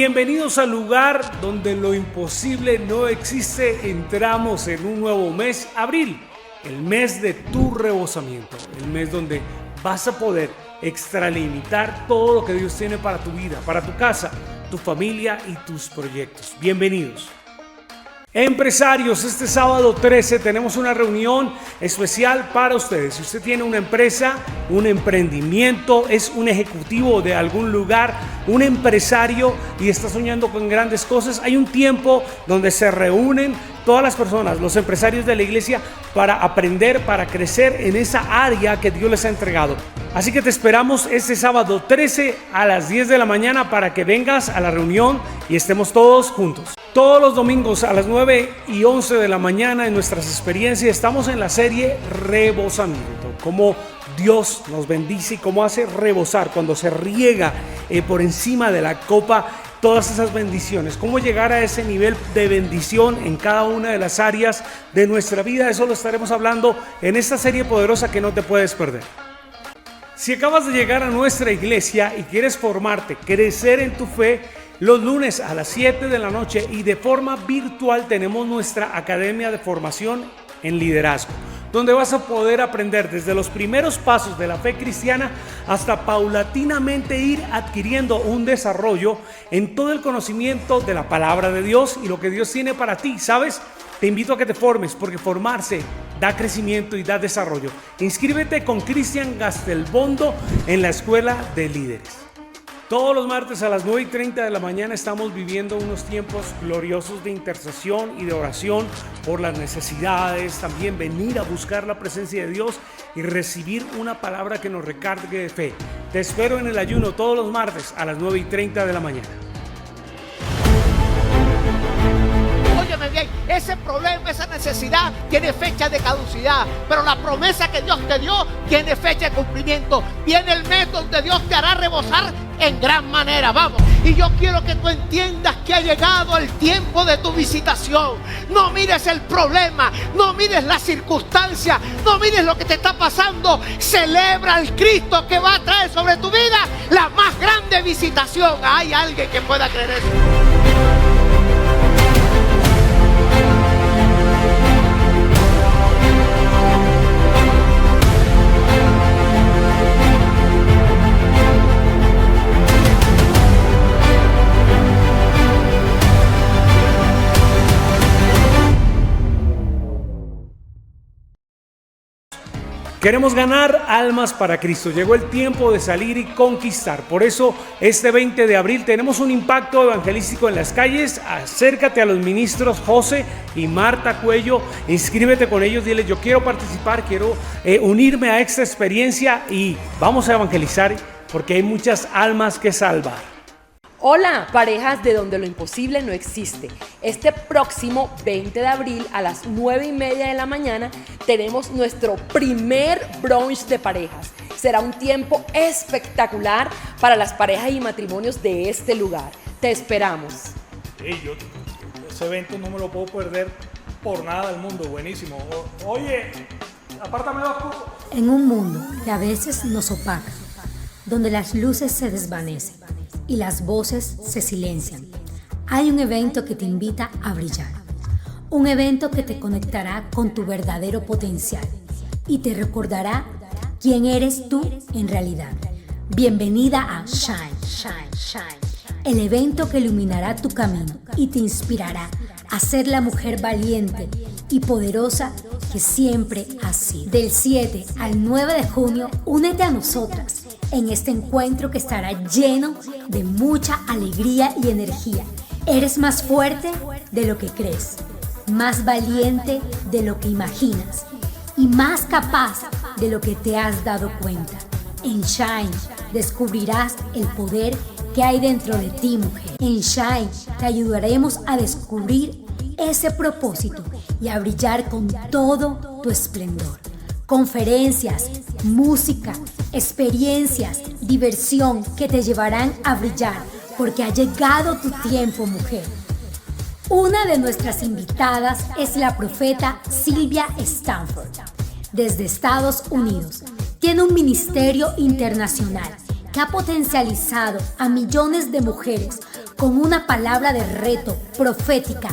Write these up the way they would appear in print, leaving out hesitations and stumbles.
Bienvenidos al lugar donde lo imposible no existe. Entramos en un nuevo mes, abril, el mes de tu rebosamiento, el mes donde vas a poder extralimitar todo lo que Dios tiene para tu vida, para tu casa, tu familia y tus proyectos. Bienvenidos. Empresarios, este sábado 13 tenemos una reunión especial para ustedes. Si usted tiene una empresa, un emprendimiento, es un ejecutivo de algún lugar, un empresario y está soñando con grandes cosas, hay un tiempo donde se reúnen todas las personas, los empresarios de la iglesia, para aprender, para crecer en esa área que Dios les ha entregado. Así que te esperamos este sábado 13 a las 10 de la mañana para que vengas a la reunión y estemos todos juntos. Todos los domingos a las 9 y 11 de la mañana en nuestras experiencias estamos en la serie Rebosamiento. Cómo Dios nos bendice y cómo hace rebosar cuando se riega por encima de la copa todas esas bendiciones. Cómo llegar a ese nivel de bendición en cada una de las áreas de nuestra vida. Eso lo estaremos hablando en esta serie poderosa que no te puedes perder. Si acabas de llegar a nuestra iglesia y quieres formarte, crecer en tu fe, los lunes a las 7 de la noche y de forma virtual tenemos nuestra academia de formación en liderazgo, donde vas a poder aprender desde los primeros pasos de la fe cristiana hasta paulatinamente ir adquiriendo un desarrollo en todo el conocimiento de la palabra de Dios y lo que Dios tiene para ti, ¿sabes? Te invito a que te formes porque formarse da crecimiento y da desarrollo. Inscríbete con Cristian Gastelbondo en la Escuela de Líderes. Todos los martes a las 9:30 de la mañana estamos viviendo unos tiempos gloriosos de intercesión y de oración por las necesidades. También venir a buscar la presencia de Dios y recibir una palabra que nos recargue de fe. Te espero en el ayuno todos los martes a las 9:30 de la mañana. Óyeme bien, ese problema, esa necesidad tiene fecha de caducidad, pero la promesa que Dios te dio tiene fecha de cumplimiento. Viene el mes donde Dios te hará rebosar en gran manera, vamos. Y yo quiero que tú entiendas que ha llegado el tiempo de tu visitación. No mires el problema, no mires la circunstancia, no mires lo que te está pasando. Celebra al Cristo que va a traer sobre tu vida la más grande visitación. Hay alguien que pueda creer eso. Queremos ganar almas para Cristo. Llegó el tiempo de salir y conquistar. Por eso, este 20 de abril tenemos un impacto evangelístico en las calles. Acércate a los ministros José y Marta Cuello. Inscríbete con ellos. Dile, yo quiero participar, quiero unirme a esta experiencia y vamos a evangelizar porque hay muchas almas que salvar. Hola, parejas de donde lo imposible no existe. Este próximo 20 de abril a las 9:30 de la mañana tenemos nuestro primer brunch de parejas. Será un tiempo espectacular para las parejas y matrimonios de este lugar. Te esperamos. Yo ese evento no me lo puedo perder por nada del mundo, buenísimo. Oye, apártame 2 cosas. En un mundo que a veces nos opaca, donde las luces se desvanecen y las voces se silencian, hay un evento que te invita a brillar. Un evento que te conectará con tu verdadero potencial y te recordará quién eres tú en realidad. Bienvenida a Shine, Shine, Shine, el evento que iluminará tu camino y te inspirará a ser la mujer valiente y poderosa que siempre has sido. Del 7 al 9 de junio, únete a nosotras en este encuentro que estará lleno de mucha alegría y energía. Eres más fuerte de lo que crees, más valiente de lo que imaginas y más capaz de lo que te has dado cuenta. En Shine descubrirás el poder que hay dentro de ti, mujer. En Shine te ayudaremos a descubrir ese propósito y a brillar con todo tu esplendor. Conferencias, música, experiencias, diversión que te llevarán a brillar, porque ha llegado tu tiempo, mujer. Una de nuestras invitadas es la profeta Sylvia Stanford, desde Estados Unidos. Tiene un ministerio internacional que ha potencializado a millones de mujeres con una palabra de reto profética.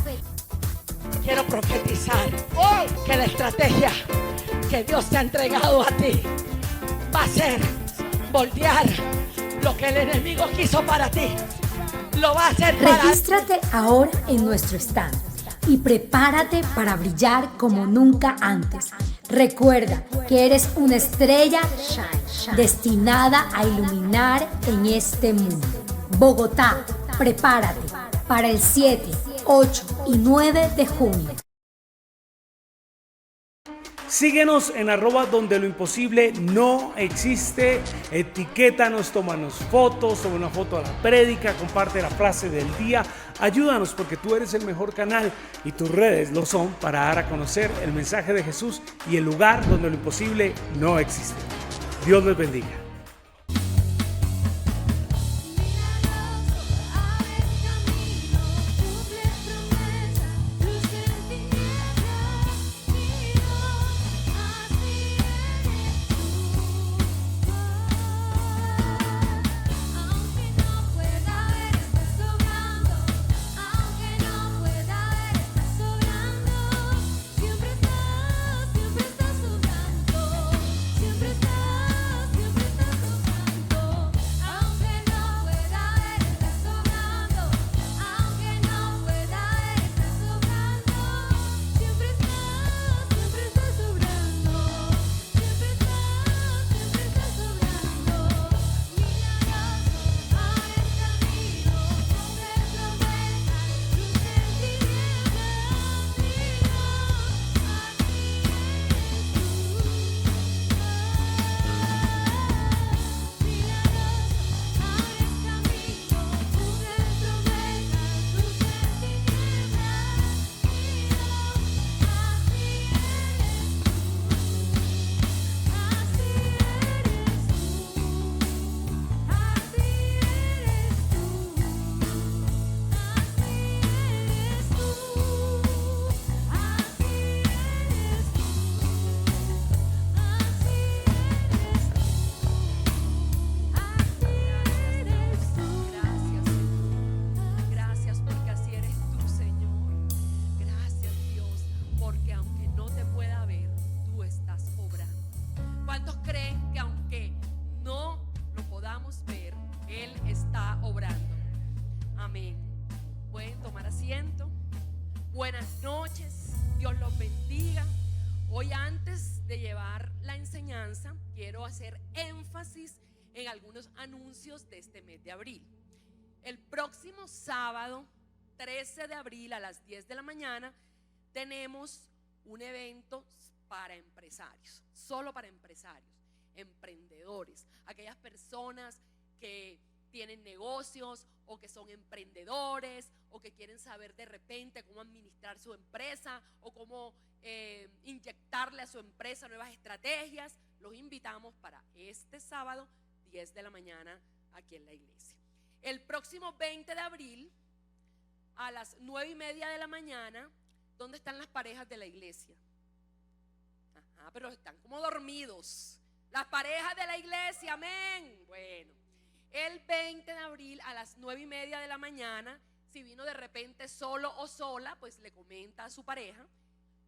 Quiero profetizar que la estrategia que Dios te ha entregado a ti va a ser voltear lo que el enemigo quiso para ti. Lo va a hacer para... Regístrate ahora en nuestro stand y prepárate para brillar como nunca antes. Recuerda que eres una estrella destinada a iluminar en este mundo. Bogotá, prepárate para el 7, 8 y 9 de junio. Síguenos en @donde lo imposible no existe. Etiquétanos, tómanos fotos, toma una foto a la prédica, comparte la frase del día. Ayúdanos porque tú eres el mejor canal y tus redes lo son para dar a conocer el mensaje de Jesús y el lugar donde lo imposible no existe. Dios les bendiga. Buenas noches, Dios los bendiga. Hoy, antes de llevar la enseñanza, quiero hacer énfasis en algunos anuncios de este mes de abril. El próximo sábado 13 de abril a las 10 de la mañana tenemos un evento para empresarios, solo para empresarios, emprendedores, aquellas personas que tienen negocios o que son emprendedores o que quieren saber de repente cómo administrar su empresa o cómo inyectarle a su empresa nuevas estrategias. Los invitamos para este sábado 10 de la mañana aquí en la iglesia. El próximo 20 de abril a las 9:30 de la mañana, ¿dónde están las parejas de la iglesia? Ajá, pero están como dormidos. Las parejas de la iglesia, amén. Bueno, el 20 de abril a las 9:30 de la mañana, si vino de repente solo o sola, pues le comenta a su pareja.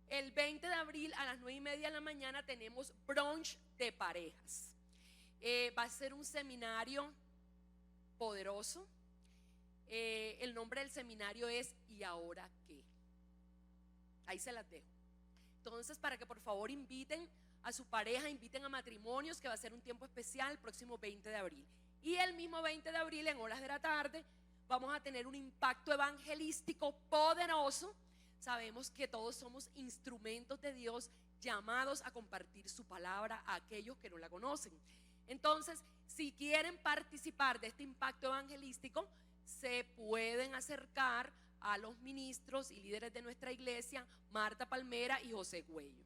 El 20 de abril a las 9:30 de la mañana tenemos brunch de parejas. Va a ser un seminario poderoso. El nombre del seminario es ¿Y ahora qué? Ahí se las dejo. Entonces, para que por favor inviten a su pareja, inviten a matrimonios, que va a ser un tiempo especial el próximo 20 de abril. Y el mismo 20 de abril, en horas de la tarde, vamos a tener un impacto evangelístico poderoso. Sabemos que todos somos instrumentos de Dios, llamados a compartir su palabra a aquellos que no la conocen. Entonces, si quieren participar de este impacto evangelístico, se pueden acercar a los ministros y líderes de nuestra iglesia, Marta Palmera y José Güello.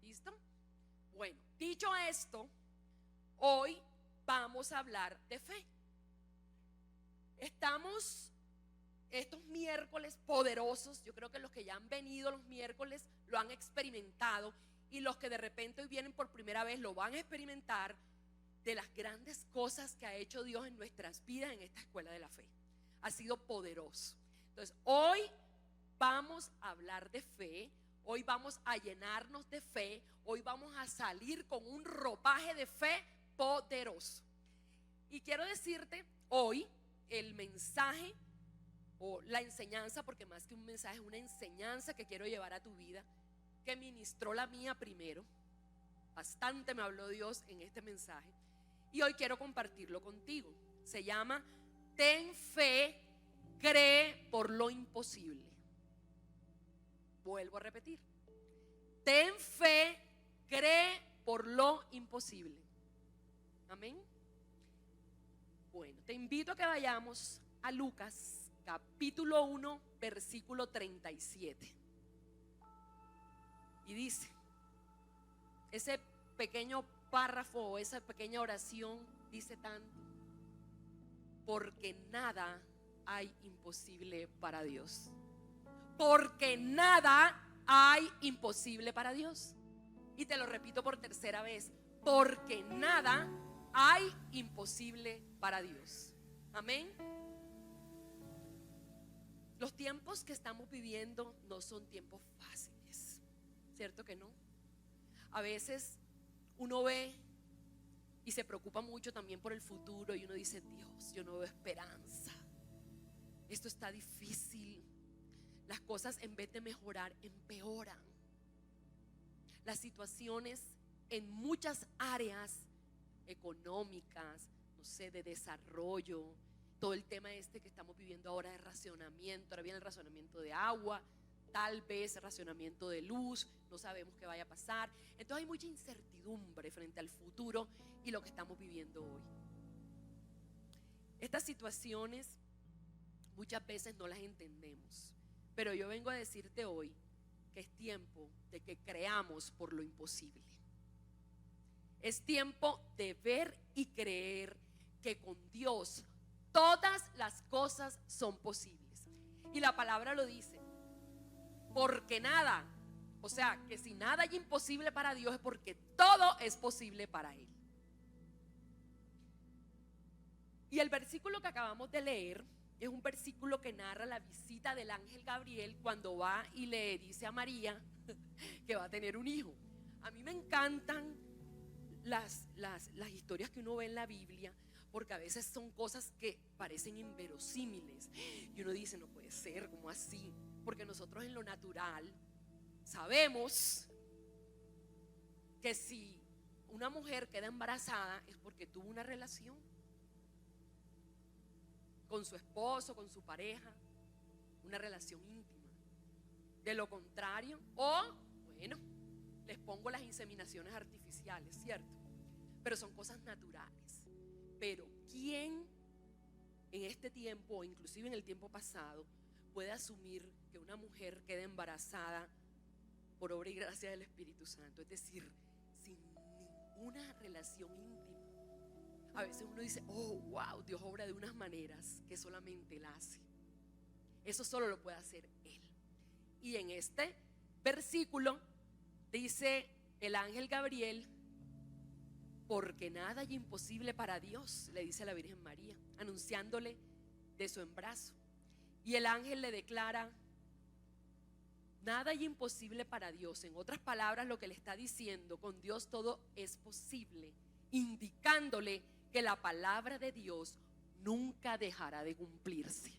¿Listo? Bueno, dicho esto, hoy vamos a hablar de fe. Estamos estos miércoles poderosos. Yo creo que los que ya han venido los miércoles lo han experimentado, y los que de repente hoy vienen por primera vez lo van a experimentar, de las grandes cosas que ha hecho Dios en nuestras vidas en esta escuela de la fe. ha sido poderoso. Entonces, hoy vamos a hablar de fe, hoy vamos a llenarnos de fe, hoy vamos a salir con un ropaje de fe poderoso. Y quiero decirte hoy el mensaje o la enseñanza, porque más que un mensaje es una enseñanza que quiero llevar a tu vida, que ministró la mía primero. Bastante me habló Dios en este mensaje y hoy quiero compartirlo contigo. Se llama Ten fe, cree por lo imposible. Vuelvo a repetir: ten fe, cree por lo imposible. Amén. Bueno, te invito a que vayamos a Lucas capítulo 1 versículo 37. Y dice, ese pequeño párrafo o esa pequeña oración dice tanto: porque nada hay imposible para Dios. Porque nada hay imposible para Dios. Y te lo repito por tercera vez: porque nada hay imposible para Dios. Amén. Los tiempos que estamos viviendo no son tiempos fáciles, ¿cierto que no? A veces uno ve y se preocupa mucho también por el futuro y uno dice: Dios, yo no veo esperanza, esto está difícil, las cosas en vez de mejorar empeoran. Las situaciones en muchas áreas económicas, no sé, de desarrollo, todo el tema este que estamos viviendo ahora de racionamiento, ahora viene el racionamiento de agua, tal vez racionamiento de luz, no sabemos qué vaya a pasar. Entonces hay mucha incertidumbre frente al futuro y lo que estamos viviendo hoy. Estas situaciones muchas veces no las entendemos, pero yo vengo a decirte hoy que es tiempo de que creamos por lo imposible. Es tiempo de ver y creer que con Dios todas las cosas son posibles. Y la palabra lo dice: porque nada, o sea, que si nada hay imposible para Dios, es porque todo es posible para Él. Y el versículo que acabamos de leer es un versículo que narra la visita del ángel Gabriel cuando va y le dice a María que va a tener un hijo. A mí me encantan las historias que uno ve en la Biblia, porque a veces son cosas que parecen inverosímiles y uno dice: no puede ser, ¿cómo así? Porque nosotros en lo natural sabemos que si una mujer queda embarazada es porque tuvo una relación con su esposo, con su pareja, una relación íntima. De lo contrario, bueno, les pongo las inseminaciones artificiales, ¿cierto? Pero son cosas naturales. Pero ¿quién en este tiempo, o inclusive en el tiempo pasado, puede asumir que una mujer quede embarazada por obra y gracia del Espíritu Santo? Es decir, sin ninguna relación íntima. A veces uno dice: oh, wow, Dios obra de unas maneras que solamente Él hace. Eso solo lo puede hacer Él. Y en este versículo dice el ángel Gabriel: porque nada hay imposible para Dios, le dice a la Virgen María, anunciándole de su embarazo. Y el ángel le declara: nada hay imposible para Dios. En otras palabras, lo que le está diciendo: con Dios todo es posible, indicándole que la palabra de Dios nunca dejará de cumplirse.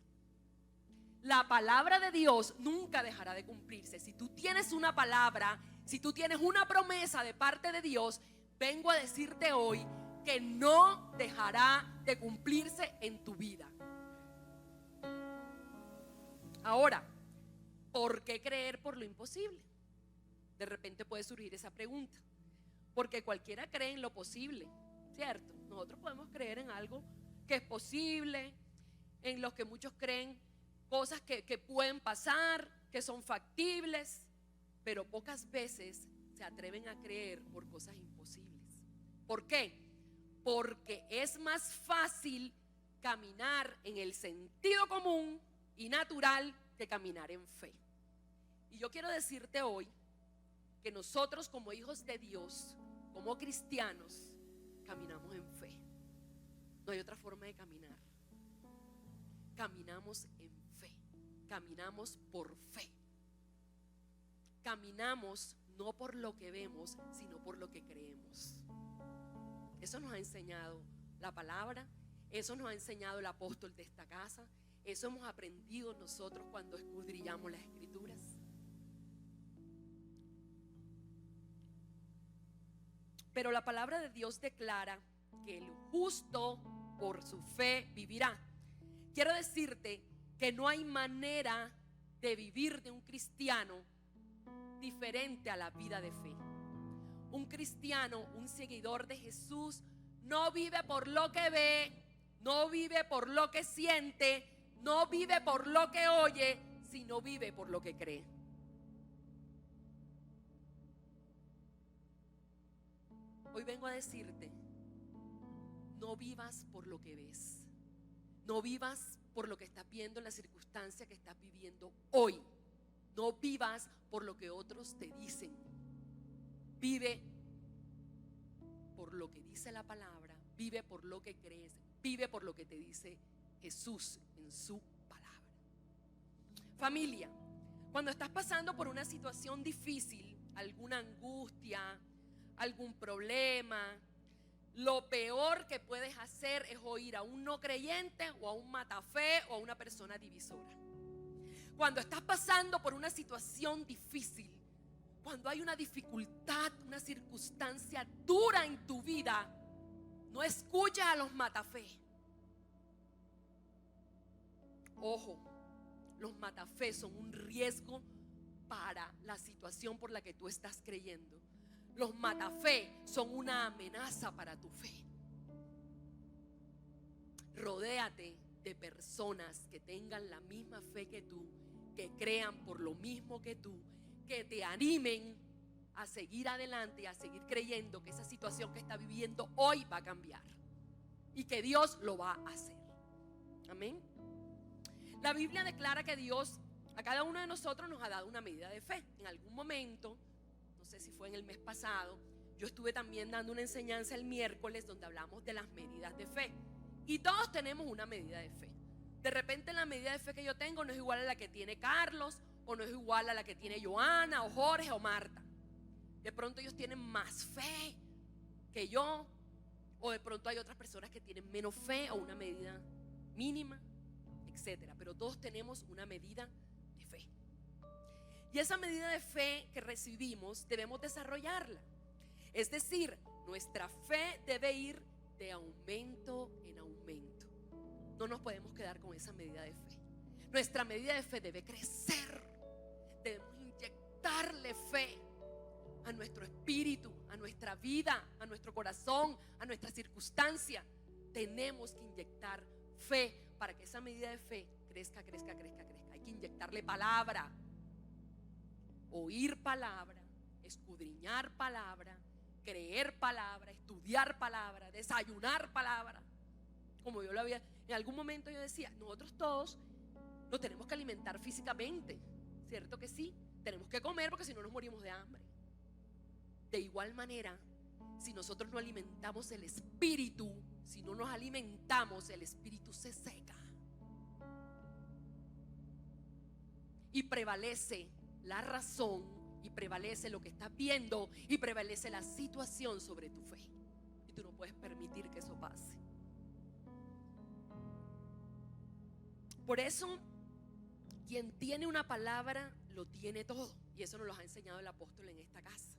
La palabra de Dios nunca dejará de cumplirse. Si tú tienes una palabra, si tú tienes una promesa de parte de Dios, vengo a decirte hoy que no dejará de cumplirse en tu vida. Ahora, ¿por qué creer por lo imposible? De repente puede surgir esa pregunta. Porque cualquiera cree en lo posible, ¿cierto? Nosotros podemos creer en algo que es posible, en lo que muchos creen cosas que pueden pasar, que son factibles, pero pocas veces se atreven a creer por cosas imposibles. ¿Por qué? Porque es más fácil caminar en el sentido común y natural que caminar en fe. Y yo quiero decirte hoy que nosotros, como hijos de Dios, como cristianos, caminamos en fe. No hay otra forma de caminar. caminamos en fe, caminamos por fe. Caminamos no por lo que vemos, sino por lo que creemos. Eso nos ha enseñado la palabra, eso nos ha enseñado el apóstol de esta casa, eso hemos aprendido nosotros cuando escudriñamos las escrituras. Pero la palabra de Dios declara que el justo por su fe vivirá. Quiero decirte que no hay manera de vivir de un cristiano diferente a la vida de fe. Un cristiano, un seguidor de Jesús, no vive por lo que ve, no vive por lo que siente, no vive por lo que oye, sino vive por lo que cree. Hoy vengo a decirte, no vivas por lo que ves, no vivas por lo que estás viendo en la circunstancia que estás viviendo hoy, no vivas por lo que otros te dicen, vive por lo que dice la palabra, vive por lo que crees, vive por lo que te dice Jesús en su palabra. Familia, cuando estás pasando por una situación difícil, alguna angustia, algún problema, lo peor que puedes hacer es oír a un no creyente o a un matafe o a una persona divisora. Cuando estás pasando por una situación difícil, cuando hay una dificultad, una circunstancia dura en tu vida, no escuches a los matafe. Ojo, los matafe son un riesgo para la situación por la que tú estás creyendo. Los matafe son una amenaza para tu fe. Rodéate de personas que tengan la misma fe que tú, que crean por lo mismo que tú, que te animen a seguir adelante y a seguir creyendo que esa situación que está viviendo hoy va a cambiar y que Dios lo va a hacer. Amén. La Biblia declara que Dios a cada uno de nosotros nos ha dado una medida de fe. En algún momento, no sé si fue en el mes pasado, yo estuve también dando una enseñanza el miércoles donde hablamos de las medidas de fe. Y todos tenemos una medida de fe. De repente la medida de fe que yo tengo no es igual a la que tiene Carlos, o no es igual a la que tiene Joana, o Jorge, o Marta. De pronto ellos tienen más fe que yo, o de pronto hay otras personas que tienen menos fe o una medida mínima, etcétera. Pero todos tenemos una medida de fe. Y esa medida de fe que recibimos debemos desarrollarla. Es decir, nuestra fe debe ir de aumento en aumento. No nos podemos quedar con esa medida de fe. Nuestra medida de fe debe crecer. Debemos inyectarle fe a nuestro espíritu, a nuestra vida, a nuestro corazón, a nuestra circunstancia. Tenemos que inyectar fe para que esa medida de fe crezca, crezca, crezca, crezca. Hay que inyectarle palabra, oír palabra, escudriñar palabra, creer palabra, estudiar palabra, desayunar palabra. Como yo lo había, en algún momento yo decía, nosotros todos nos tenemos que alimentar físicamente, ¿cierto que sí? Tenemos que comer porque si no nos morimos de hambre. De igual manera, si nosotros no alimentamos el espíritu, si no nos alimentamos, el espíritu se seca. Y prevalece la razón, y prevalece lo que estás viendo, y prevalece la situación sobre tu fe. Y tú no puedes permitir que eso pase. Por eso, quien tiene una palabra lo tiene todo. Y eso nos lo ha enseñado el apóstol en esta casa.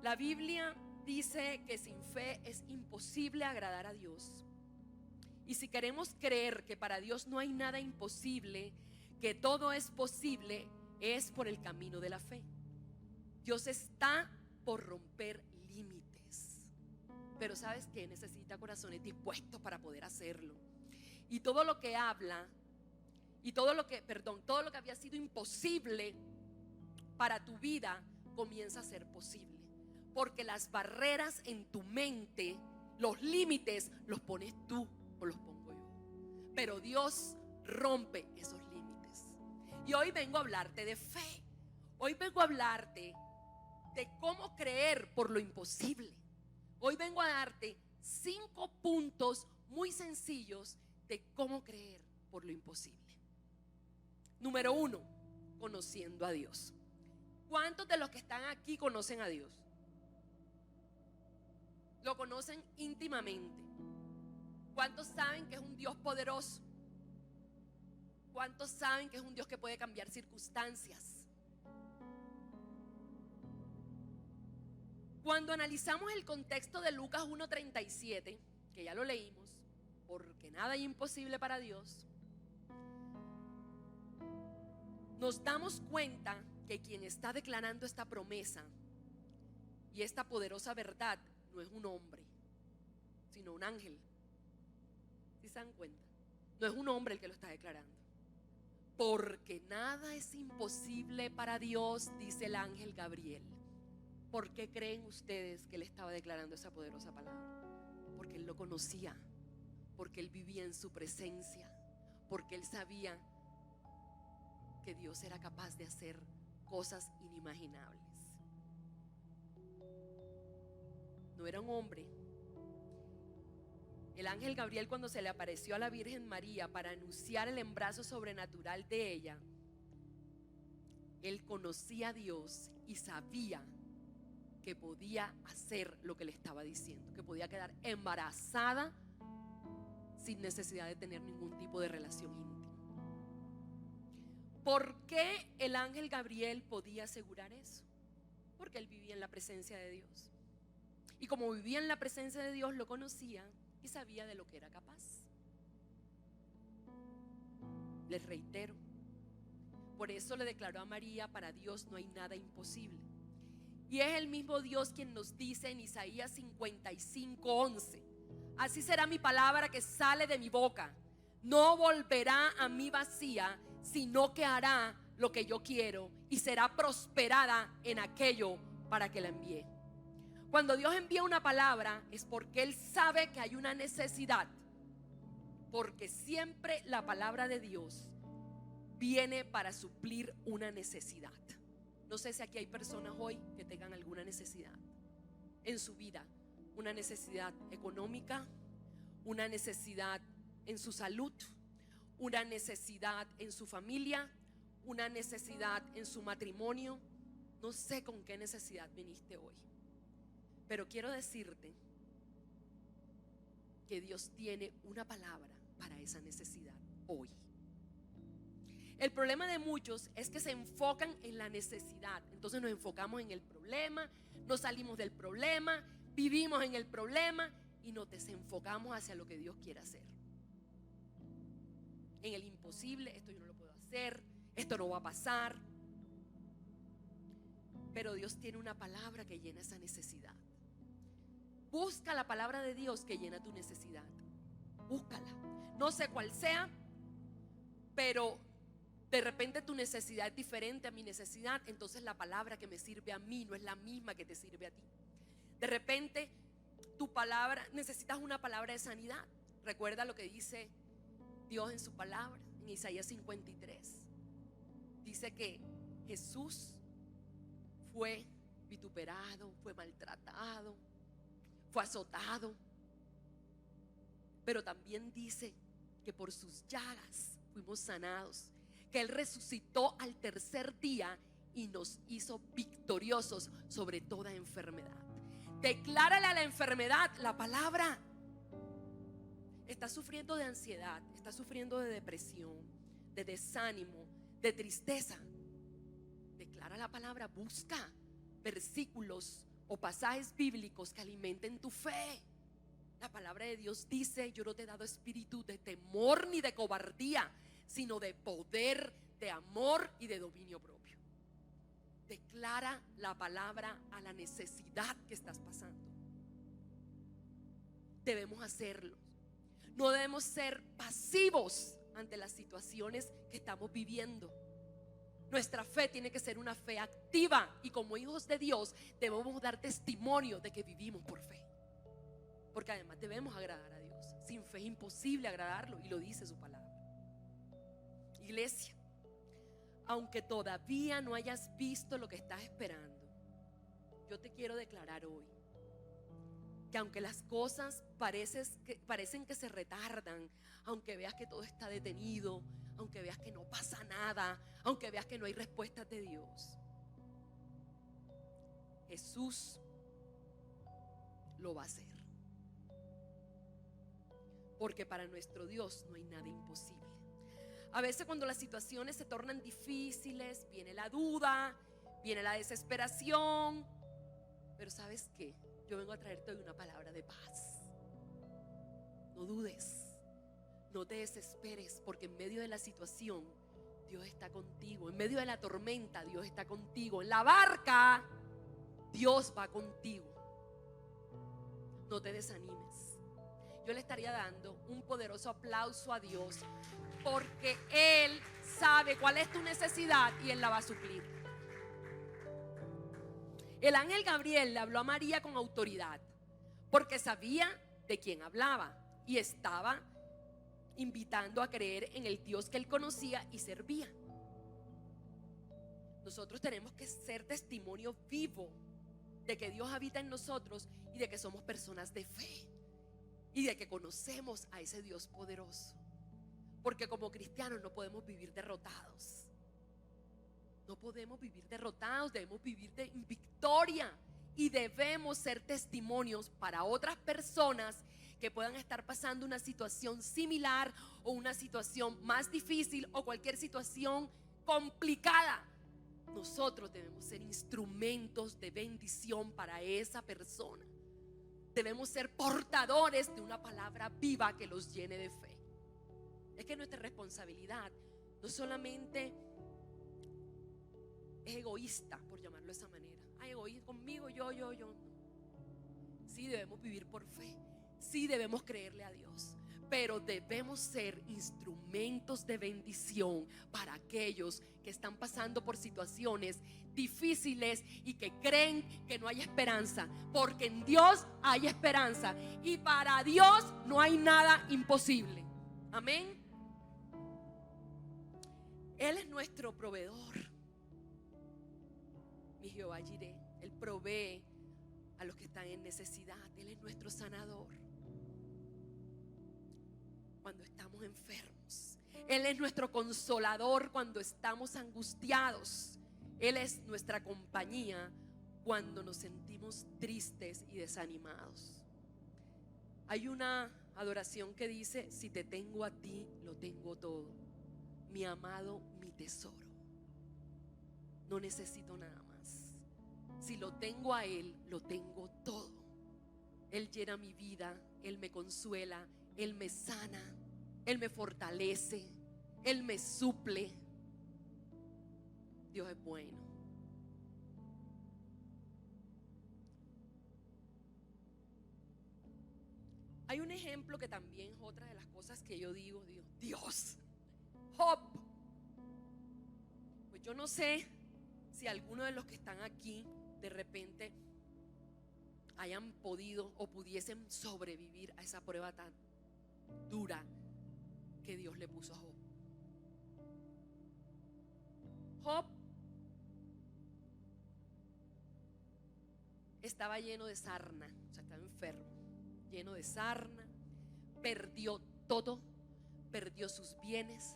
La Biblia dice que sin fe es imposible agradar a Dios. Y si queremos creer que para Dios no hay nada imposible, que todo es posible, es por el camino de la fe. Dios está por romper límites. Pero ¿sabes qué? Necesita corazones dispuestos para poder hacerlo. Y todo lo que habla, y todo lo que había sido imposible para tu vida, comienza a ser posible. Porque las barreras en tu mente, los límites, los pones tú o los pongo yo. Pero Dios rompe esos límites. Y hoy vengo a hablarte de fe. Hoy vengo a hablarte de cómo creer por lo imposible. Hoy vengo a darte 5 puntos muy sencillos de cómo creer por lo imposible. Número 1, conociendo a Dios. ¿Cuántos de los que están aquí conocen a Dios? Lo conocen íntimamente. ¿Cuántos saben que es un Dios poderoso? ¿Cuántos saben que es un Dios que puede cambiar circunstancias? Cuando analizamos el contexto de Lucas 1:37, que ya lo leímos, porque nada es imposible para Dios, nos damos cuenta que quien está declarando esta promesa y esta poderosa verdad no es un hombre, sino un ángel. ¿Sí se dan cuenta? No es un hombre el que lo está declarando. Porque nada es imposible para Dios, dice el ángel Gabriel. ¿Por qué creen ustedes que él estaba declarando esa poderosa palabra? Porque él lo conocía, porque él vivía en su presencia, porque él sabía que Dios era capaz de hacer cosas inimaginables. No era un hombre. El ángel Gabriel, cuando se le apareció a la Virgen María para anunciar el embarazo sobrenatural de ella, él conocía a Dios y sabía que podía hacer lo que le estaba diciendo, que podía quedar embarazada sin necesidad de tener ningún tipo de relación íntima. ¿Por qué el ángel Gabriel podía asegurar eso? Porque él vivía en la presencia de Dios. Y como vivía en la presencia de Dios, lo conocía y sabía de lo que era capaz. Les reitero, por eso le declaró a María: para Dios no hay nada imposible. Y es el mismo Dios quien nos dice en Isaías 55:11: así será mi palabra que sale de mi boca, no volverá a mí vacía, sino que hará lo que yo quiero y será prosperada en aquello para que la envíe. Cuando Dios envía una palabra es porque Él sabe que hay una necesidad, porque siempre la palabra de Dios viene para suplir una necesidad. No sé si aquí hay personas hoy que tengan alguna necesidad en su vida, una necesidad económica, una necesidad en su salud, una necesidad en su familia, una necesidad en su matrimonio. No sé con qué necesidad viniste hoy, pero quiero decirte que Dios tiene una palabra para esa necesidad hoy. El problema de muchos es que se enfocan en la necesidad. Entonces nos enfocamos en el problema, nos salimos del problema, vivimos en el problema y nos desenfocamos hacia lo que Dios quiere hacer. En el imposible: esto yo no lo puedo hacer, esto no va a pasar. Pero Dios tiene una palabra que llena esa necesidad. Busca la palabra de Dios que llena tu necesidad. Búscala. No sé cuál sea, pero de repente tu necesidad es diferente a mi necesidad. Entonces la palabra que me sirve a mí no es la misma que te sirve a ti. De repente tu palabra, necesitas una palabra de sanidad. Recuerda lo que dice Dios en su palabra en Isaías 53. Dice que Jesús fue vituperado, fue maltratado, fue azotado, pero también dice que por sus llagas fuimos sanados, que Él resucitó al tercer día y nos hizo victoriosos sobre toda enfermedad. Declárale a la enfermedad la palabra. Estás sufriendo de ansiedad, estás sufriendo de depresión, de desánimo, de tristeza. Declara la palabra, busca versículos o pasajes bíblicos que alimenten tu fe. La palabra de Dios dice: yo no te he dado espíritu de temor ni de cobardía, sino de poder, de amor y de dominio propio. Declara la palabra a la necesidad que estás pasando. Debemos hacerlo. No debemos ser pasivos ante las situaciones que estamos viviendo. Nuestra fe tiene que ser una fe activa, y como hijos de Dios debemos dar testimonio de que vivimos por fe, porque además debemos agradar a Dios. Sin fe es imposible agradarlo, y lo dice su palabra. Iglesia, aunque todavía no hayas visto lo que estás esperando, yo te quiero declarar hoy que aunque las cosas parecen que se retardan, aunque veas que todo está detenido, aunque veas que no pasa nada, aunque veas que no hay respuestas de Dios, Jesús lo va a hacer. Porque para nuestro Dios no hay nada imposible. A veces cuando las situaciones se tornan difíciles, viene la duda, viene la desesperación. Pero ¿sabes qué? Yo vengo a traerte hoy una palabra de paz. No dudes, no te desesperes, porque en medio de la situación Dios está contigo. En medio de la tormenta Dios está contigo. En la barca Dios va contigo. No te desanimes. Yo le estaría dando un poderoso aplauso a Dios, porque Él sabe cuál es tu necesidad y Él la va a suplir. El ángel Gabriel le habló a María con autoridad, porque sabía de quién hablaba y estaba invitando a creer en el Dios que él conocía y servía. Nosotros tenemos que ser testimonio vivo de que Dios habita en nosotros y de que somos personas de fe y de que conocemos a ese Dios poderoso. Porque como cristianos no podemos vivir derrotados. No podemos vivir derrotados, debemos vivir en victoria. Y debemos ser testimonios para otras personas que puedan estar pasando una situación similar o una situación más difícil o cualquier situación complicada. Nosotros debemos ser instrumentos de bendición para esa persona. Debemos ser portadores de una palabra viva que los llene de fe. Es que nuestra responsabilidad no solamente es egoísta, por llamarlo de esa manera. Egoísta conmigo, yo. Sí debemos vivir por fe. Sí debemos creerle a Dios. Pero debemos ser instrumentos de bendición para aquellos que están pasando por situaciones difíciles y que creen que no hay esperanza. Porque en Dios hay esperanza. Y para Dios no hay nada imposible. Amén. Él es nuestro proveedor. Mi Jehová Jireh, Él provee a los que están en necesidad. Él es nuestro sanador cuando estamos enfermos. Él es nuestro consolador cuando estamos angustiados. Él es nuestra compañía cuando nos sentimos tristes y desanimados. Hay una adoración que dice: si te tengo a ti, lo tengo todo. Mi amado, mi tesoro. No necesito nada más. Si lo tengo a Él, lo tengo todo. Él llena mi vida, Él me consuela, Él me sana, Él me fortalece, Él me suple. Dios es bueno. Hay un ejemplo que también es otra de las cosas que yo digo, Dios, Job. Pues yo no sé si alguno de los que están aquí de repente hayan podido o pudiesen sobrevivir a esa prueba tan dura que Dios le puso a Job. Job estaba lleno de sarna, o sea, estaba enfermo, lleno de sarna, perdió todo, perdió sus bienes,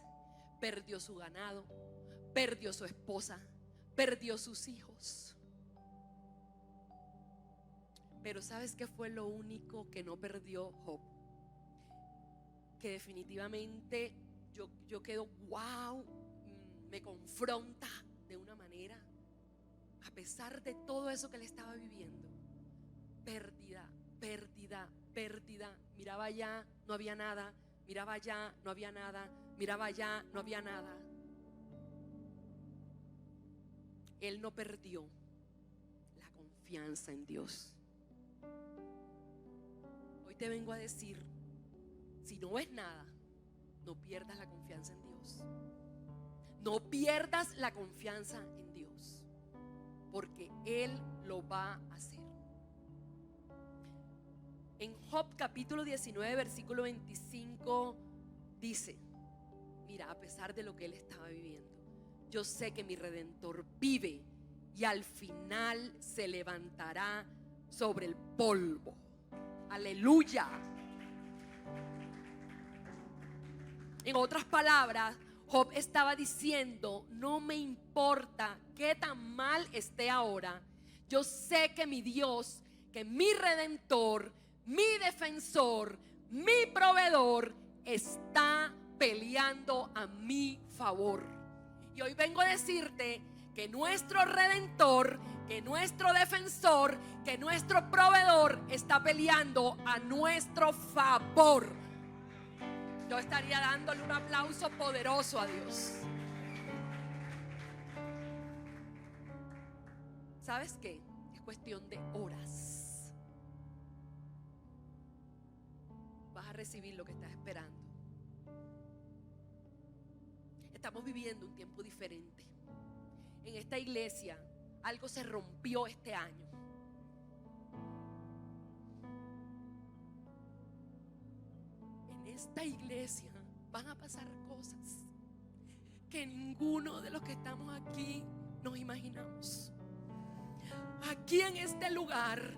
perdió su ganado, perdió su esposa, perdió sus hijos. Pero ¿sabes qué fue lo único que no perdió Job? Que definitivamente yo quedo me confronta de una manera, a pesar de todo eso que le estaba viviendo. Pérdida. Miraba allá, no había nada. Miraba allá, no había nada. Miraba allá, no había nada. Él no perdió la confianza en Dios. Hoy te vengo a decir: si no ves nada, no pierdas la confianza en Dios. No pierdas la confianza en Dios, porque Él lo va a hacer. En Job capítulo 19 versículo 25 dice: mira, a pesar de lo que él estaba viviendo, yo sé que mi Redentor vive y al final se levantará sobre el polvo. Aleluya. En otras palabras, Job estaba diciendo: no me importa qué tan mal esté ahora. Yo sé que mi Dios, que mi Redentor, mi defensor, mi proveedor está peleando a mi favor. Y hoy vengo a decirte que nuestro Redentor, que nuestro defensor, que nuestro proveedor está peleando a nuestro favor. Yo estaría dándole un aplauso poderoso a Dios. ¿Sabes qué? Es cuestión de horas. Vas a recibir lo que estás esperando. Estamos viviendo un tiempo diferente. En esta iglesia algo se rompió este año. En esta iglesia van a pasar cosas que ninguno de los que estamos aquí nos imaginamos. Aquí en este lugar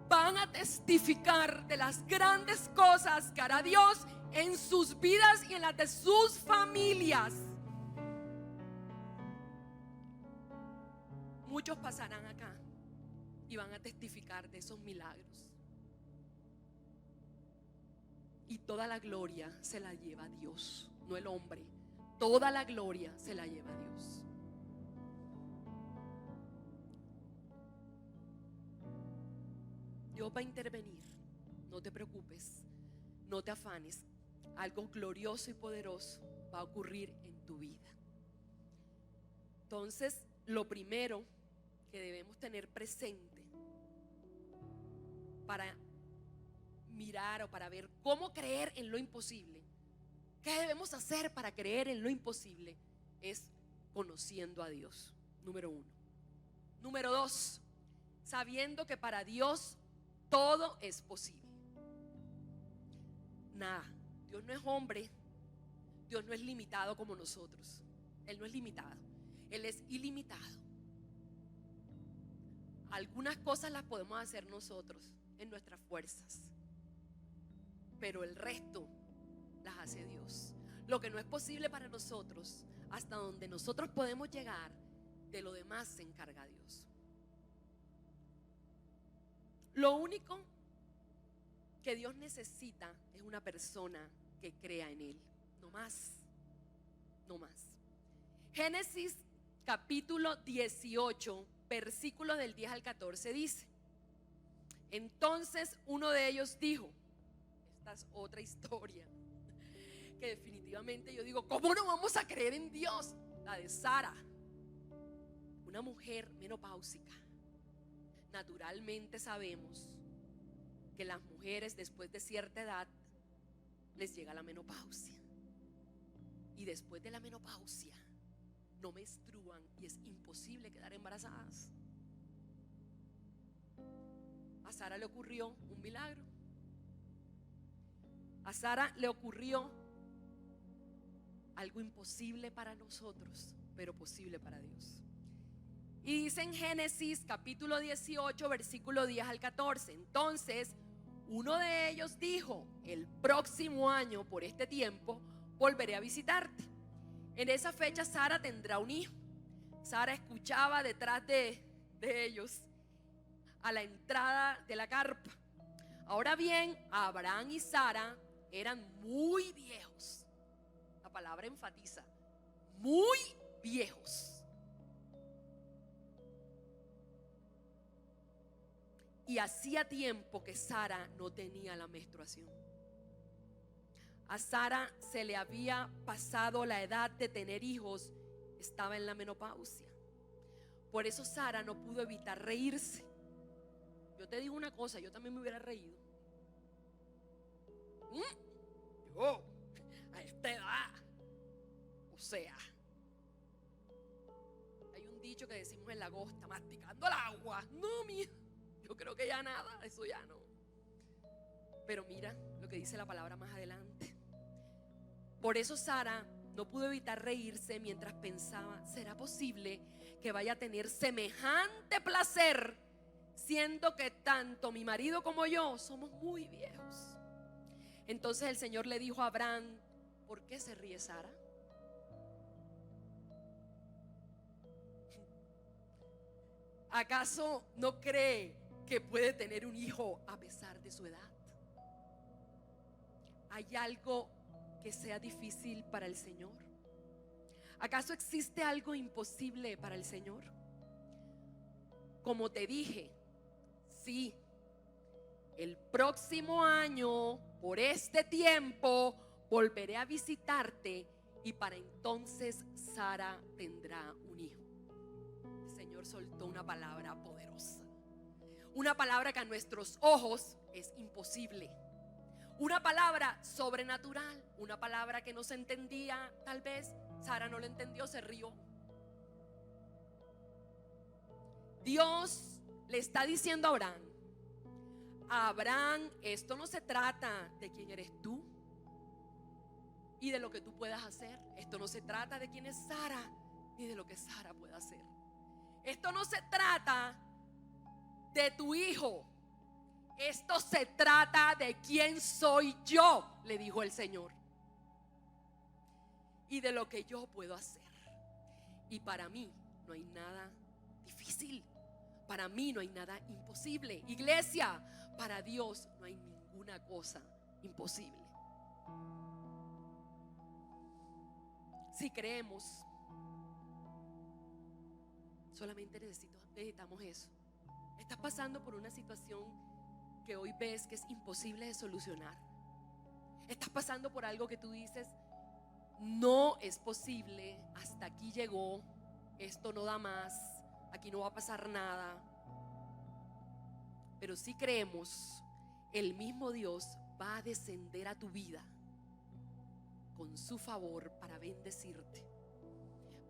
van a testificar de las grandes cosas que hará Dios en sus vidas y en las de sus familias. Muchos pasarán acá y van a testificar de esos milagros. Y toda la gloria se la lleva Dios, no el hombre. Toda la gloria se la lleva Dios. Dios va a intervenir. No te preocupes, no te afanes. Algo glorioso y poderoso va a ocurrir en tu vida. Entonces, lo primero que debemos tener presente para mirar o para ver cómo creer en lo imposible, qué debemos hacer para creer en lo imposible, es conociendo a Dios. Número 1. Número 2, sabiendo que para Dios todo es posible. Nada, Dios no es hombre, Dios no es limitado como nosotros. Él no es limitado, Él es ilimitado. Algunas cosas las podemos hacer nosotros en nuestras fuerzas, pero el resto las hace Dios. Lo que no es posible para nosotros, hasta donde nosotros podemos llegar, de lo demás se encarga Dios. Lo único que Dios necesita es una persona que crea en Él. No más. No más. Génesis capítulo 18, versículos del 10 al 14 dice: entonces uno de ellos dijo, esta es otra historia que definitivamente yo digo, ¿cómo no vamos a creer en Dios? La de Sara, una mujer menopáusica. Naturalmente sabemos que las mujeres después de cierta edad les llega la menopausia, y después de la menopausia no menstruan y es imposible quedar embarazadas. A Sara le ocurrió un milagro. A Sara le ocurrió algo imposible para nosotros, pero posible para Dios. Y dice en Génesis capítulo 18, versículo 10 al 14: entonces uno de ellos dijo, el próximo año por este tiempo volveré a visitarte. En esa fecha Sara tendrá un hijo. Sara escuchaba detrás de ellos a la entrada de la carpa. Ahora bien, Abraham y Sara eran muy viejos. La palabra enfatiza, muy viejos. Y hacía tiempo que Sara no tenía la menstruación. A Sara se le había pasado la edad de tener hijos, estaba en la menopausia. Por eso Sara no pudo evitar reírse. Yo te digo una cosa, yo también me hubiera reído. Yo, a esta edad, o sea, hay un dicho que decimos en la costa, masticando el agua. No, mía, yo creo que ya nada, eso ya no. Pero mira lo que dice la palabra más adelante. Por eso Sara no pudo evitar reírse mientras pensaba, ¿será posible que vaya a tener semejante placer diciendo que tanto mi marido como yo somos muy viejos. Entonces el Señor le dijo a Abraham: ¿por qué se ríe Sara? ¿Acaso no cree que puede tener un hijo a pesar de su edad? ¿Hay algo que sea difícil para el Señor? ¿Acaso existe algo imposible para el Señor? Como te dije, sí, el próximo año, por este tiempo, volveré a visitarte y para entonces Sara tendrá un hijo. El Señor soltó una palabra poderosa, una palabra que a nuestros ojos es imposible, una palabra sobrenatural, una palabra que no se entendía. Tal vez Sara no lo entendió, se rió. Dios le está diciendo a Abraham, esto no se trata de quién eres tú y de lo que tú puedas hacer. Esto no se trata de quién es Sara ni de lo que Sara pueda hacer. Esto no se trata de tu hijo. Esto se trata de quién soy yo, le dijo el Señor, y de lo que yo puedo hacer. Y para mí no hay nada difícil. Para mí no hay nada imposible. Iglesia, para Dios no hay ninguna cosa imposible. Si creemos, solamente necesitamos eso. Estás pasando por una situación que hoy ves que es imposible de solucionar. Estás pasando por algo que tú dices: no es posible, hasta aquí llegó, esto no da más, aquí no va a pasar nada. Pero si creemos, el mismo Dios va a descender a tu vida con su favor para bendecirte,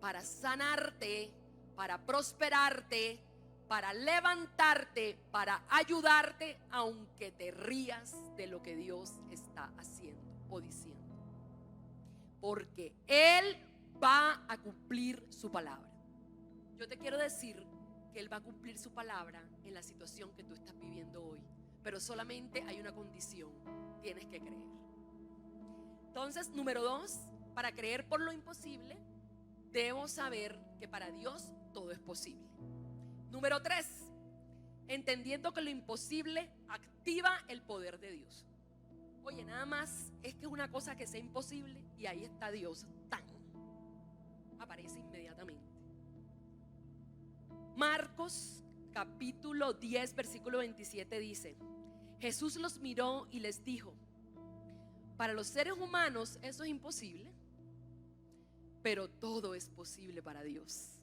para sanarte, para prosperarte, para levantarte, para ayudarte, aunque te rías de lo que Dios está haciendo o diciendo. Porque Él va a cumplir su palabra. Yo te quiero decir que Él va a cumplir su palabra en la situación que tú estás viviendo hoy. Pero solamente hay una condición: tienes que creer. Entonces, número 2, para creer por lo imposible, debo saber que para Dios todo es posible. Número 3, entendiendo que lo imposible activa el poder de Dios. Oye, nada más es que es una cosa que sea imposible y ahí está Dios, ¡tan!, aparece inmediatamente. Marcos capítulo 10 versículo 27 dice: Jesús los miró y les dijo: para los seres humanos eso es imposible, pero todo es posible para Dios.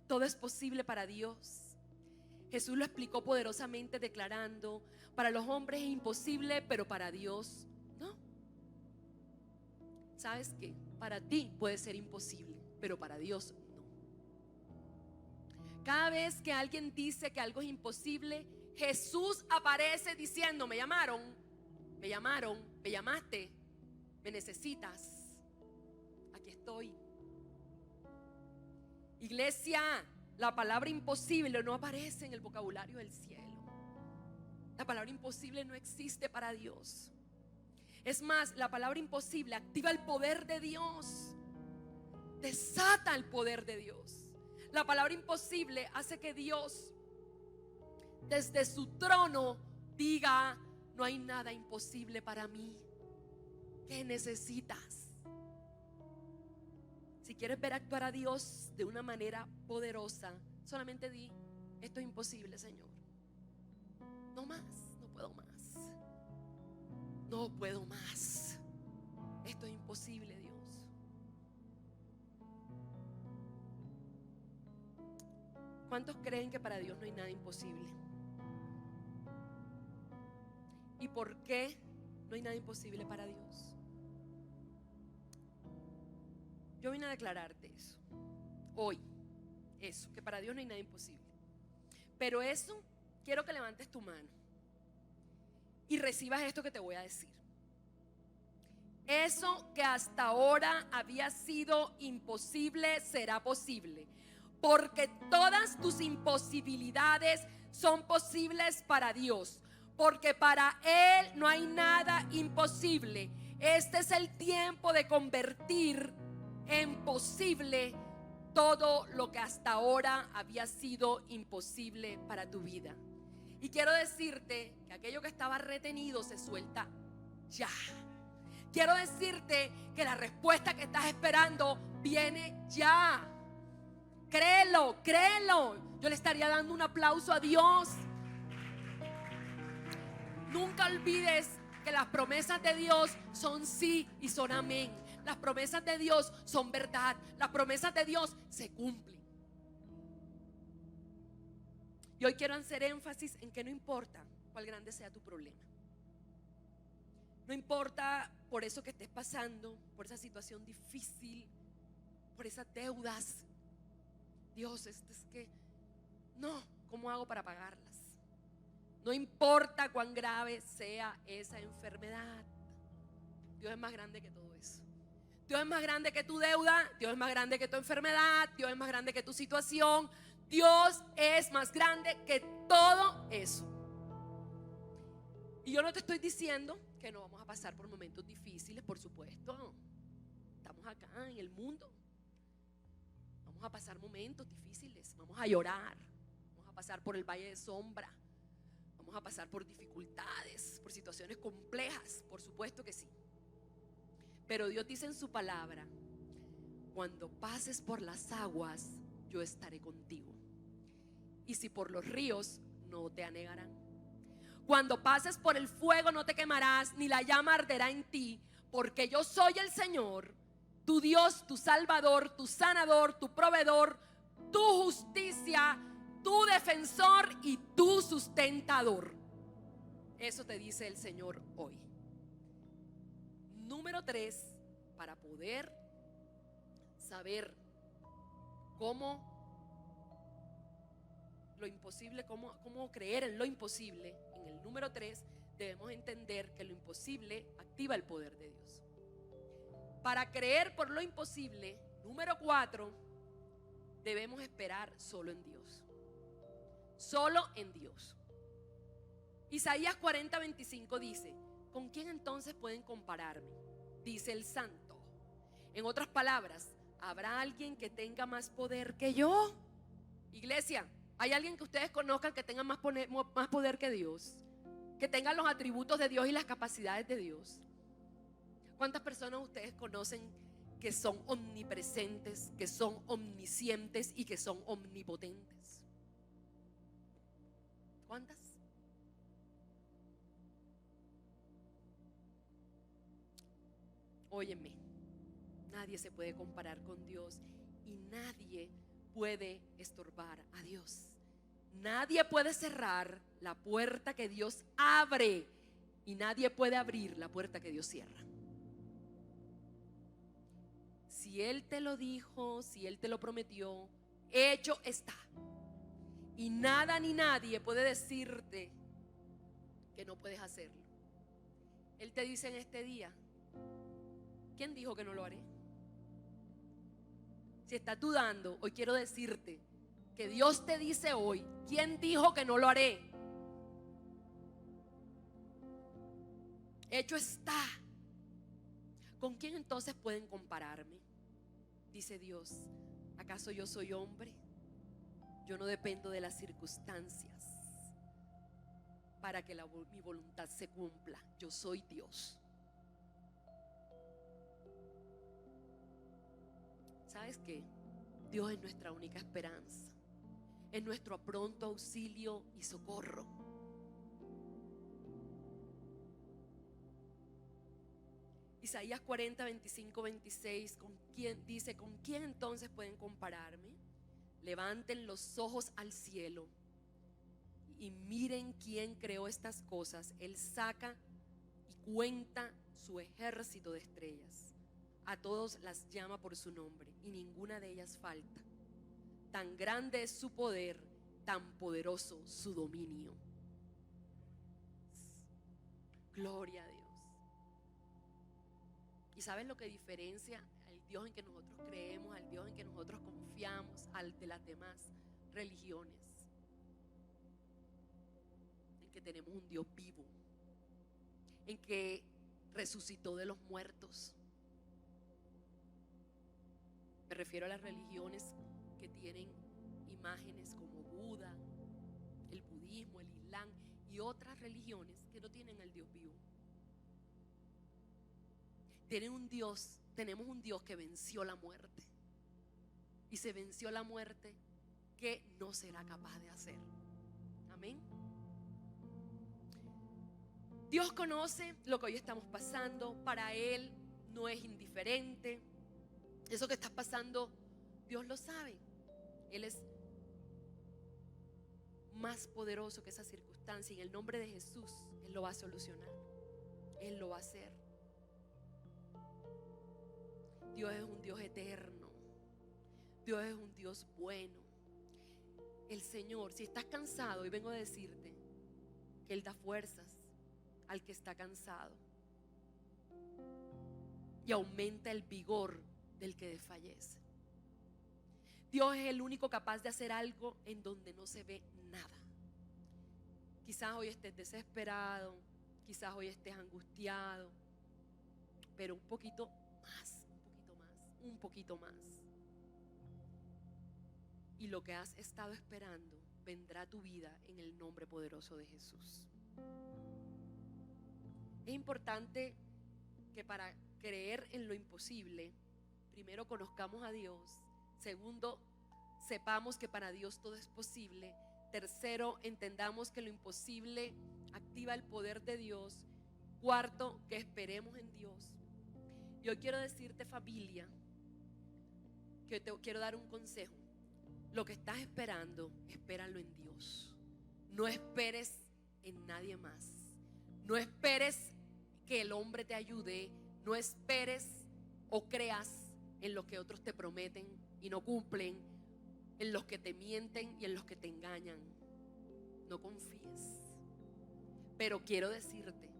Todo es posible para Dios. Jesús lo explicó poderosamente declarando: para los hombres es imposible, pero para Dios no. ¿Sabes qué? Para ti puede ser imposible, pero para Dios no. Cada vez que alguien dice que algo es imposible, Jesús aparece diciendo: me llamaron, me llamaste, me necesitas, aquí estoy. Iglesia, la palabra imposible no aparece en el vocabulario del cielo. La palabra imposible no existe para Dios. Es más, la palabra imposible activa el poder de Dios, desata el poder de Dios. La palabra imposible hace que Dios desde su trono diga: no hay nada imposible para mí. ¿Qué necesitas? Si quieres ver actuar a Dios de una manera poderosa, solamente di: esto es imposible, Señor. No más, no puedo más. No puedo más. Esto es imposible, Dios. ¿Cuántos creen que para Dios no hay nada imposible? ¿Y por qué no hay nada imposible para Dios? Yo vine a declararte eso hoy, eso, que para Dios no hay nada imposible. Pero eso, quiero que levantes tu mano y recibas esto que te voy a decir. Eso que hasta ahora había sido imposible será posible, porque todas tus imposibilidades son posibles para Dios, porque para Él no hay nada imposible. Este es el tiempo de convertir en posible todo lo que hasta ahora había sido imposible para tu vida. Y quiero decirte que aquello que estaba retenido se suelta ya. Quiero decirte que la respuesta que estás esperando viene ya. Créelo, créelo. Yo le estaría dando un aplauso a Dios. Nunca olvides que las promesas de Dios son sí y son amén. Las promesas de Dios son verdad. Las promesas de Dios se cumplen. Y hoy quiero hacer énfasis en que no importa cuál grande sea tu problema. No importa por eso que estés pasando, por esa situación difícil, por esas deudas. Dios, es que no, ¿cómo hago para pagarlas? No importa cuán grave sea esa enfermedad. Dios es más grande que todo eso. Dios es más grande que tu deuda. Dios es más grande que tu enfermedad. Dios es más grande que tu situación. Dios es más grande que todo eso. Y yo no te estoy diciendo que no vamos a pasar por momentos difíciles, por supuesto. Estamos acá en el mundo. Vamos a pasar momentos difíciles. Vamos a llorar. Vamos a pasar por el valle de sombra. Vamos a pasar por dificultades, por situaciones complejas, por supuesto que sí. Pero Dios dice en su palabra: cuando pases por las aguas, yo estaré contigo. Y si por los ríos, no te anegarán. Cuando pases por el fuego, no te quemarás, ni la llama arderá en ti, porque yo soy el Señor, tu Dios, tu Salvador, tu sanador, tu proveedor, tu justicia, tu defensor y tu sustentador. Eso te dice el Señor hoy. Número 3, para poder saber cómo lo imposible, cómo creer en lo imposible, en el número 3 debemos entender que lo imposible activa el poder de Dios. Para creer por lo imposible, número 4, debemos esperar solo en Dios. Solo en Dios. Isaías 40:25 dice: ¿con quién entonces pueden compararme? Dice el santo. En otras palabras, ¿habrá alguien que tenga más poder que yo? Iglesia, ¿hay alguien que ustedes conozcan que tenga más poder que Dios? Que tenga los atributos de Dios y las capacidades de Dios. ¿Cuántas personas ustedes conocen que son omnipresentes, que son omniscientes y que son omnipotentes? ¿Cuántas? Óyeme, nadie se puede comparar con Dios y nadie puede estorbar a Dios. Nadie puede cerrar la puerta que Dios abre y nadie puede abrir la puerta que Dios cierra. Si Él te lo dijo, si Él te lo prometió, hecho está. Y nada ni nadie puede decirte que no puedes hacerlo. Él te dice en este día: ¿quién dijo que no lo haré? Si estás dudando, hoy quiero decirte que Dios te dice hoy: ¿quién dijo que no lo haré? Hecho está. ¿Con quién entonces pueden compararme? Dice Dios: ¿acaso yo soy hombre? Yo no dependo de las circunstancias para que mi voluntad se cumpla. Yo soy Dios. ¿Sabes qué? Dios es nuestra única esperanza. Es nuestro pronto auxilio y socorro. Isaías 40:25-26 dice: ¿con quién entonces pueden compararme? Levanten los ojos al cielo y miren quién creó estas cosas. Él saca y cuenta su ejército de estrellas. A todos las llama por su nombre y ninguna de ellas falta. Tan grande es su poder, tan poderoso su dominio. Gloria a Dios. ¿Y sabes lo que diferencia al Dios en que nosotros creemos, al Dios en que nosotros confiamos, a de las demás religiones, en que tenemos un Dios vivo, en que resucitó de los muertos. Me refiero a las religiones que tienen imágenes como Buda, el budismo, el islam y otras religiones que no tienen al Dios vivo. Tenemos un Dios que venció la muerte. Y se venció la muerte, ¿qué no será capaz de hacer? Amén. Dios conoce lo que hoy estamos pasando. Para Él no es indiferente. Eso que estás pasando, Dios lo sabe. Él es más poderoso que esa circunstancia. Y en el nombre de Jesús, Él lo va a solucionar. Él lo va a hacer. Dios es un Dios eterno. Dios es un Dios bueno. El Señor, si estás cansado, hoy vengo a decirte que Él da fuerzas al que está cansado y aumenta el vigor del que desfallece. Dios es el único capaz de hacer algo en donde no se ve nada. Quizás hoy estés desesperado, quizás hoy estés angustiado, pero un poquito más. Y lo que has estado esperando vendrá a tu vida en el nombre poderoso de Jesús. Es importante que para creer en lo imposible, primero conozcamos a Dios. Segundo, sepamos que para Dios todo es posible. Tercero, entendamos que lo imposible activa el poder de Dios. Cuarto, que esperemos en Dios. Yo quiero decirte, familia, que te quiero dar un consejo. Lo que estás esperando, espéralo en Dios. No esperes en nadie más. No esperes que el hombre te ayude. No esperes o creas en lo que otros te prometen y no cumplen, en los que te mienten y en los que te engañan. No confíes. Pero quiero decirte,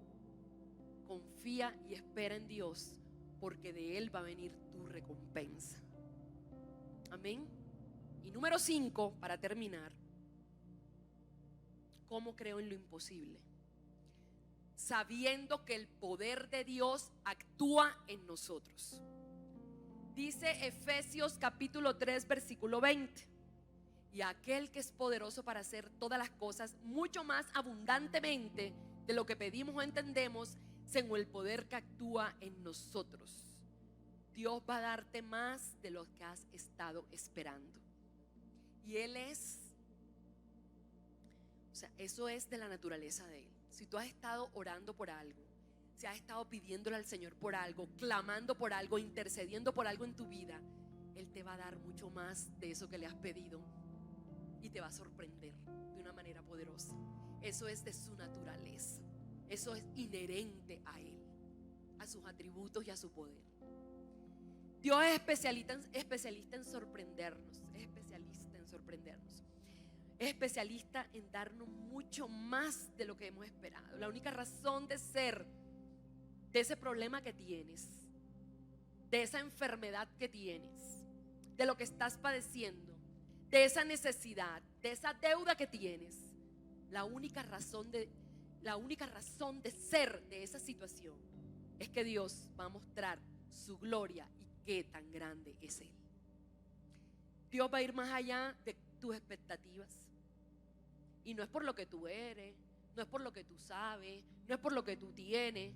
confía y espera en Dios, porque de Él va a venir tu recompensa. Amén. Y número 5, para terminar, ¿cómo creo en lo imposible? Sabiendo que el poder de Dios actúa en nosotros. Dice Efesios capítulo 3 versículo 20: y aquel que es poderoso para hacer todas las cosas mucho más abundantemente de lo que pedimos o entendemos, según el poder que actúa en nosotros. Dios va a darte más de lo que has estado esperando. Y Él es, eso es de la naturaleza de Él. Si tú has estado orando por algo, si has estado pidiéndole al Señor por algo, clamando por algo, intercediendo por algo en tu vida, Él te va a dar mucho más de eso que le has pedido y te va a sorprender de una manera poderosa. Eso es de su naturaleza. Eso es inherente a Él, a sus atributos y a su poder. Dios es especialista en sorprendernos. Es especialista en darnos mucho más de lo que hemos esperado. La única razón de ser de ese problema que tienes, de esa enfermedad que tienes, de lo que estás padeciendo, de esa necesidad, de esa deuda que tienes, la única razón de ser de esa situación es que Dios va a mostrar su gloria y qué tan grande es Él. Dios va a ir más allá de tus expectativas. Y no es por lo que tú eres, no es por lo que tú sabes, no es por lo que tú tienes,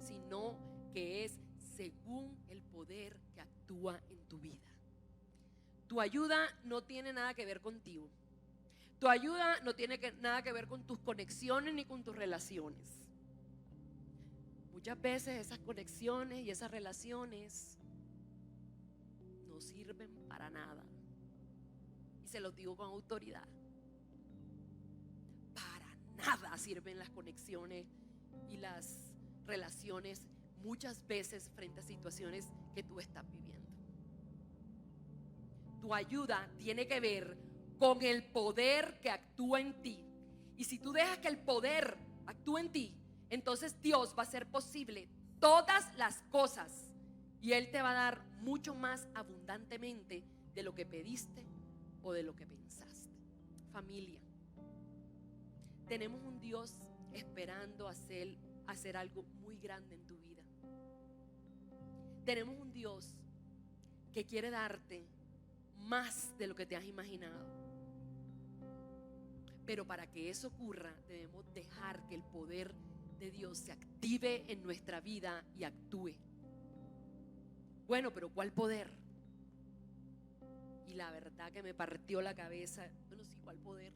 sino que es según el poder que actúa en tu vida. Tu ayuda no tiene nada que ver contigo. Tu ayuda no tiene nada que ver con tus conexiones ni con tus relaciones. Muchas veces esas conexiones y esas relaciones no sirven para nada. Y se los digo con autoridad. Para nada sirven las conexiones y las relaciones muchas veces frente a situaciones que tú estás viviendo. Tu ayuda tiene que ver con el poder que actúa en ti. Y si tú dejas que el poder actúe en ti, entonces Dios va a hacer posible todas las cosas y Él te va a dar mucho más abundantemente de lo que pediste o de lo que pensaste. Familia, tenemos un Dios esperando hacer algo muy grande en tu vida. Tenemos un Dios que quiere darte más de lo que te has imaginado. Pero para que eso ocurra, debemos dejar que el poder de Dios se active en nuestra vida y actúe. Bueno, pero ¿cuál poder? Y la verdad que me partió la cabeza. Bueno, sí, ¿cuál poder?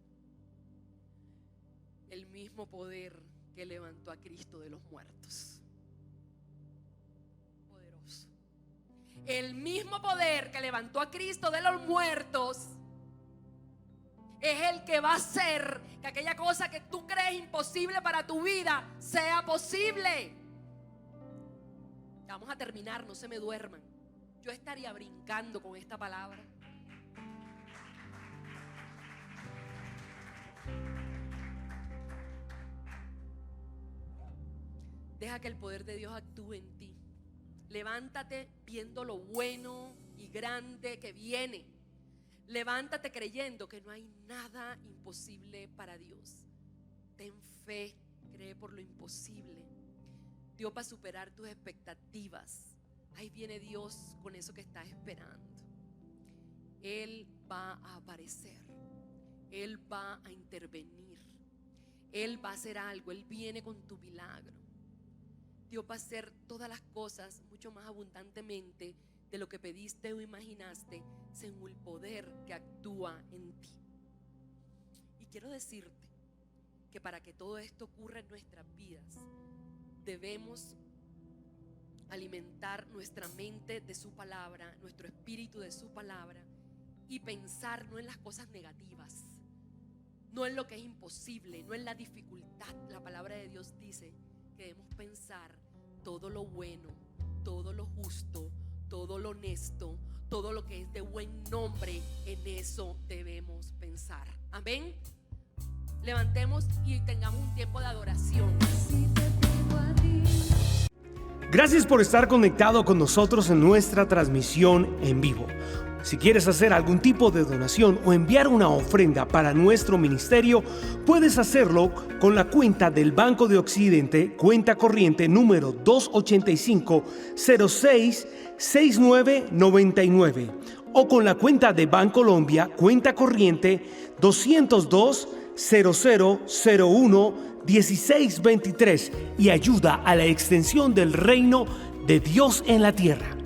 El mismo poder que levantó a Cristo de los muertos. Poderoso. El mismo poder que levantó a Cristo de los muertos es el que va a hacer que aquella cosa que tú crees imposible para tu vida sea posible. Vamos a terminar, no se me duerman. Yo estaría brincando con esta palabra. Deja que el poder de Dios actúe en ti. Levántate viendo lo bueno y grande que viene. Levántate creyendo que no hay nada imposible para Dios. Ten fe, cree por lo imposible. Dios va a superar tus expectativas. Ahí viene Dios con eso que estás esperando. Él va a aparecer. Él va a intervenir. Él va a hacer algo. Él viene con tu milagro. Dios va a hacer todas las cosas mucho más abundantemente de lo que pediste o imaginaste, según el poder que actúa en ti. Y quiero decirte que para que todo esto ocurra en nuestras vidas, debemos alimentar nuestra mente de su palabra, nuestro espíritu de su palabra, y pensar no en las cosas negativas, no en lo que es imposible, no en la dificultad. La palabra de Dios dice que debemos pensar todo lo bueno, todo lo justo, todo lo honesto, todo lo que es de buen nombre. En eso debemos pensar. Amén. Levantemos y tengamos un tiempo de adoración. Gracias por estar conectado con nosotros en nuestra transmisión en vivo. Si quieres hacer algún tipo de donación o enviar una ofrenda para nuestro ministerio, puedes hacerlo con la cuenta del Banco de Occidente, cuenta corriente número 285-06-6999, o con la cuenta de Bancolombia, cuenta corriente 202-0001-1623, y ayuda a la extensión del reino de Dios en la tierra.